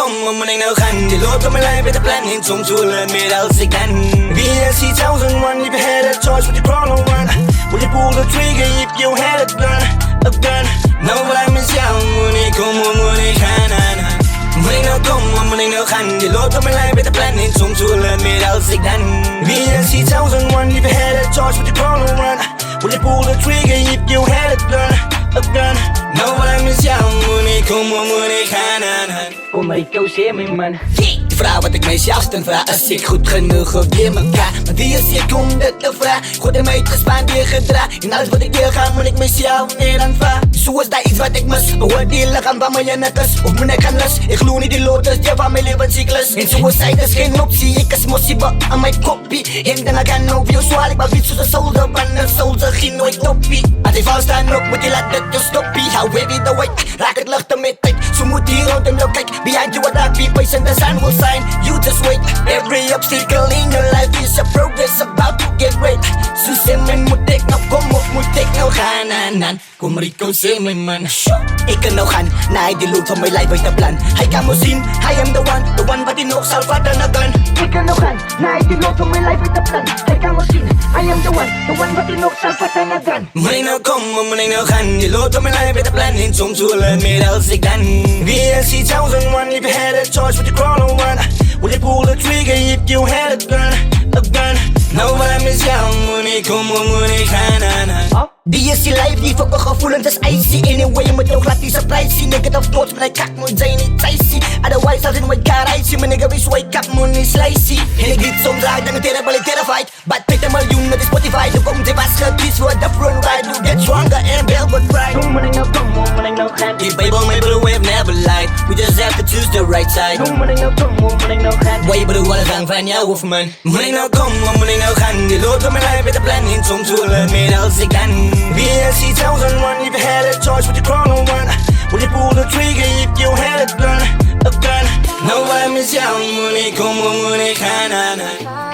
không mà mình nào khăn thì lối có mấy lại với tập plan hình chung chua lên mê đau dịch đan VSC 1001 if you had a choice would you crawl on one would you pull the trigger if you had a gun no but I'm in sound money come on money khana mình nào không mà mình nào khăn thì lối có mấy lại với tập plan hình chung chua lên mê đau dịch đan VSC 1001 if you had a choice would you crawl on one would you pull the trigger if you had a gun no but I'm in sound money come on money khana Kom maar, ik kou zeer mijn man. De vraag wat ik mijzelf stel vraag is ik goed genoeg of weer elkaar maar die is ik om dit te vraag goed in mij te spandeer gedrag en alles wat ik deel ga moet ik mezelf neer aanvaar zo is daar iets wat ik mis hoor die lichaam van mij en het is of moet ik gaan lus ik geloof niet die lotus die van mijn levenscyclus en suicide is geen optie ik is mossiebe aan mijn kopie en dan gaan nou veel zwaar ik maar weet zoals een soldier van een soldier geen nooit toppie als ik valstaan ook moet je laat dit je stoppie hou heavy the weight raak het lucht met tijd zo moet hier rond hem jou kijk behind you what I be patient the sun will sign you just wait every obstacle in your life is a progress about to get great so say men moet ik nou kom of moet ik nou gaan aan kom Rico say my man ik kan nou gaan naar die loop van mijn lijf uit de plan hij kan me zien I am the one wat die nog zal vatten na gun Ik kan nog gaan, naar die loop van mijn lijf uit de plan Hij kan me zien, I am the one wat die nog zal vatten na gun Moet nou komen, moet nou gaan die loop van mijn lijf uit de plan en soms zullen meer als ik dan VSC 1001 if you had a choice would you crawl on one would you pull the trigger if you had a gun no but I'm is young moet ik komen, moet ik gaan Die is die lijf, die fucking gevoelens is icy Anyway, je moet jou glad die surprise zien Negative thoughts, mijn kak moet zijn niet icy Otherwise, als in mijn car icy Mijn nigga wist wake up, moet niet slicey En ik liet soms uit, dan terrible, terrified But pick een miljoen, dat is Spotify Nu komt ze was gekies voor de front ride You get stronger and velvet pride Hoe moet ik nou komen, hoe moet ik nou gaan Die Bible, my blue wave never lied We just have to choose the right side Hoe moet ik nou komen, hoe moet ik nou gaan Waar je bedoel, alles hangt van jou of man Moet ik nou komen, moet ik nou gaan Die loopt op mijn lijf met de plan in Soms zullen meer als ik dan VSC 1001 if you had a choice would you crawl on one would you pull the trigger if you had a gun no I'm is young money come on money khana